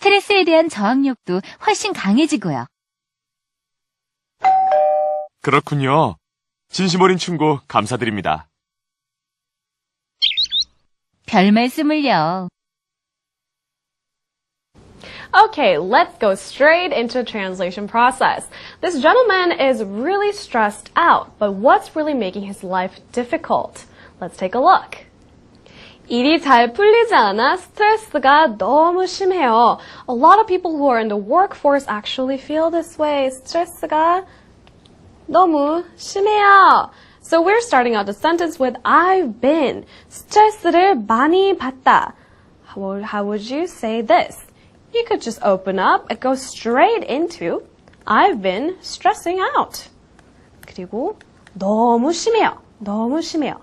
스트레스에 대한 저항력도 훨씬 강해지고요. 그렇군요. 진심 어린 충고 감사드립니다. 별 말씀을요. Okay, let's go straight into the translation process. This gentleman is really stressed out, but what's really making his life difficult? Let's take a look. 일이 잘 풀리지 않아 스트레스가 너무 심해요. A lot of people who are in the workforce actually feel this way. 스트레스가 너무 심해요. So we're starting out the sentence with I've been. 스트레스를 많이 받다. How would you say this? You could just open up and go straight into I've been stressing out. 그리고 너무 심해요. 너무 심해요.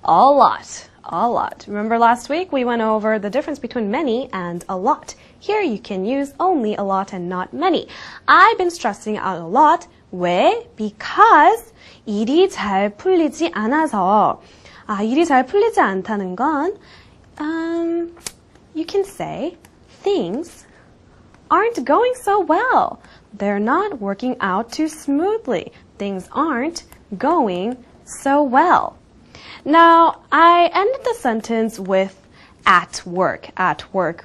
A lot. A lot. Remember last week we went over the difference between many and a lot. Here you can use only a lot and not many. I've been stressing out a lot. 왜? Because 일이 잘 풀리지 않아서. 일이 잘 풀리지 않다는 건 you can say things aren't going so well. They're not working out too smoothly. Things aren't going so well. Now, I ended the sentence with at work,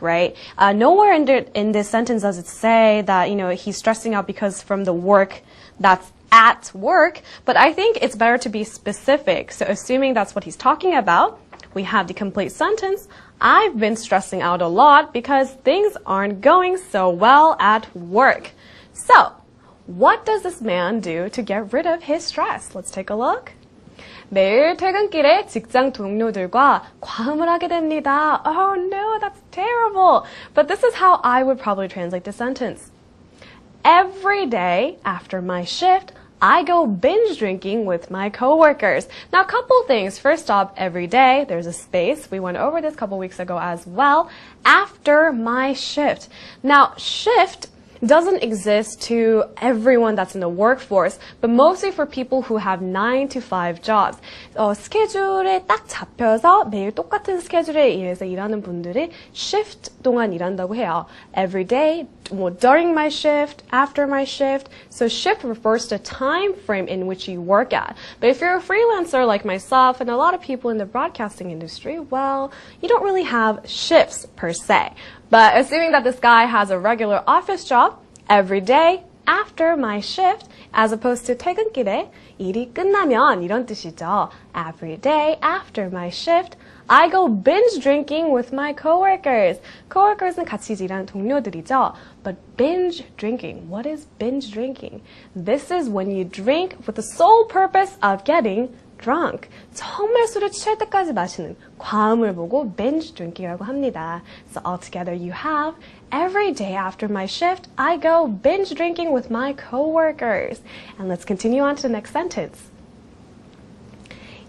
right? Nowhere in this sentence does it say that, he's stressing out because from the work that's at work, but I think it's better to be specific. So assuming that's what he's talking about, we have the complete sentence. I've been stressing out a lot because things aren't going so well at work. So, what does this man do to get rid of his stress? Let's take a look. 매일 퇴근길에 직장 동료들과 과음을 하게 됩니다. Oh no, that's terrible. But this is how I would probably translate the sentence. Every day after my shift, I go binge drinking with my coworkers. Now, a couple things. First off, every day, there's a space. We went over this a couple weeks ago as well. After my shift. Now, shift doesn't exist to everyone that's in the workforce, but mostly for people who have 9 to 5 jobs. 스케줄에 딱 잡혀서 매일 똑같은 스케줄에 의해서 일하는 분들이 shift 동안 일한다고 해요. Every day, during my shift, after my shift. So shift refers to time frame in which you work at. But if you're a freelancer like myself and a lot of people in the broadcasting industry, well, you don't really have shifts per se. But assuming that this guy has a regular office job, every day after my shift, as opposed to 퇴근길에 일이 끝나면 이런 뜻이죠. Every day after my shift, I go binge drinking with my coworkers. Coworkers는 같이 일하는 동료들이죠. But binge drinking, what is binge drinking? This is when you drink with the sole purpose of getting drunk. 정말 술에 취할 때까지 마시는 과음을 보고 binge drinking이라고 합니다. So altogether you have every day after my shift, I go binge drinking with my coworkers. And let's continue on to the next sentence.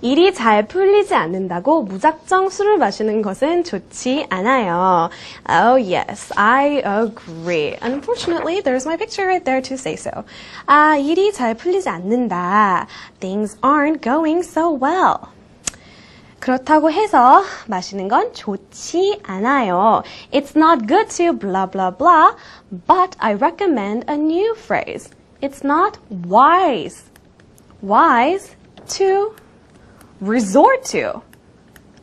일이 잘 풀리지 않는다고 무작정 술을 마시는 것은 좋지 않아요. Oh yes, I agree. Unfortunately, there's my picture right there to say so. 일이 잘 풀리지 않는다. Things aren't going so well. 그렇다고 해서 마시는 건 좋지 않아요. It's not good to blah blah blah, but I recommend a new phrase. It's not wise to resort to.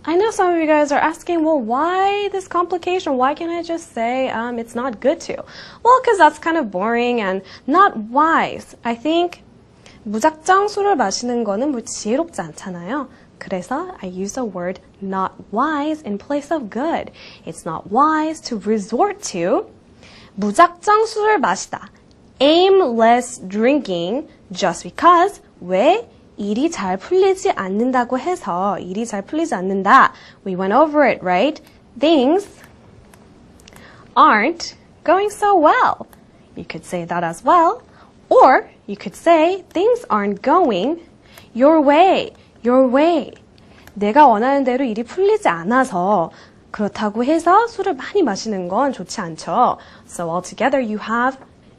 I know some of you guys are asking, well, why this complication? Why can't I just say it's not good to? Well, because that's kind of boring and not wise. I think 무작정 술을 마시는 거는 뭐 지혜롭지 않잖아요. 그래서 I use the word not wise in place of good. It's not wise to resort to 무작정 술을 마시다. Aimless drinking just because 왜? 일이 잘 풀리지 않는다고 해서 일이 잘 풀리지 않는다. We went over it, right? Things aren't going so well. You could say that as well. Or you could say things aren't going your way. Your way. 내가 원하는 대로 일이 풀리지 않아서 그렇다고 해서 술을 많이 마시는 건 좋지 않죠. So altogether you have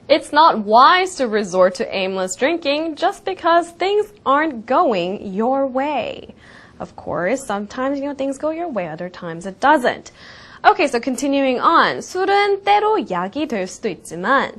It's not wise to resort to aimless drinking just because things aren't going your way. Of course, sometimes, things go your way, other times it doesn't. Okay, so continuing on. 술은 때로 약이 될 수도 있지만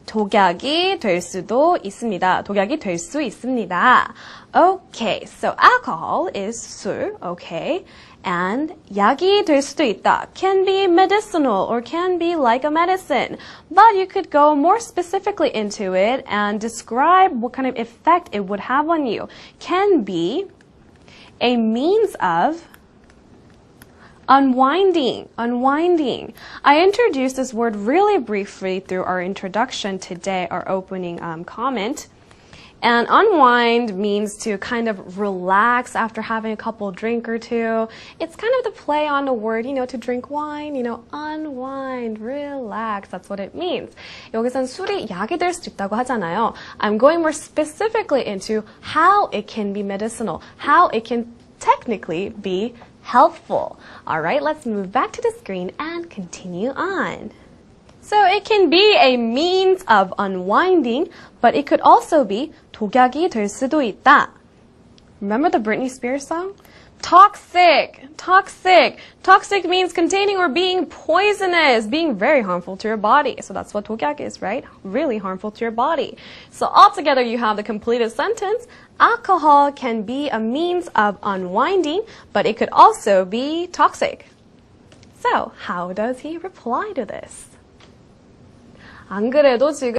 독약이 될 수도 있습니다. 독약이 될 수 있습니다. Okay, so alcohol is 술, okay. And 약이 될 수도 있다. Can be medicinal or can be like a medicine. But you could go more specifically into it and describe what kind of effect it would have on you. Can be a means of unwinding. I introduced this word really briefly through our introduction today, our opening comment. And unwind means to kind of relax after having a couple drink or two. It's kind of the play on the word, to drink wine, unwind, relax. That's what it means. 여기선 술이 약이 될 수도 있다고 하잖아요. I'm going more specifically into how it can be medicinal, how it can technically be helpful. All right, let's move back to the screen and continue on. So it can be a means of unwinding, but it could also be 독약이 될 수도 있다. Remember the Britney Spears song? Toxic. Toxic means containing or being poisonous, being very harmful to your body. So that's what 독약 is, right? Really harmful to your body. So altogether you have the completed sentence. Alcohol can be a means of unwinding, but it could also be toxic. So how does he reply to this? 안 그래도 지금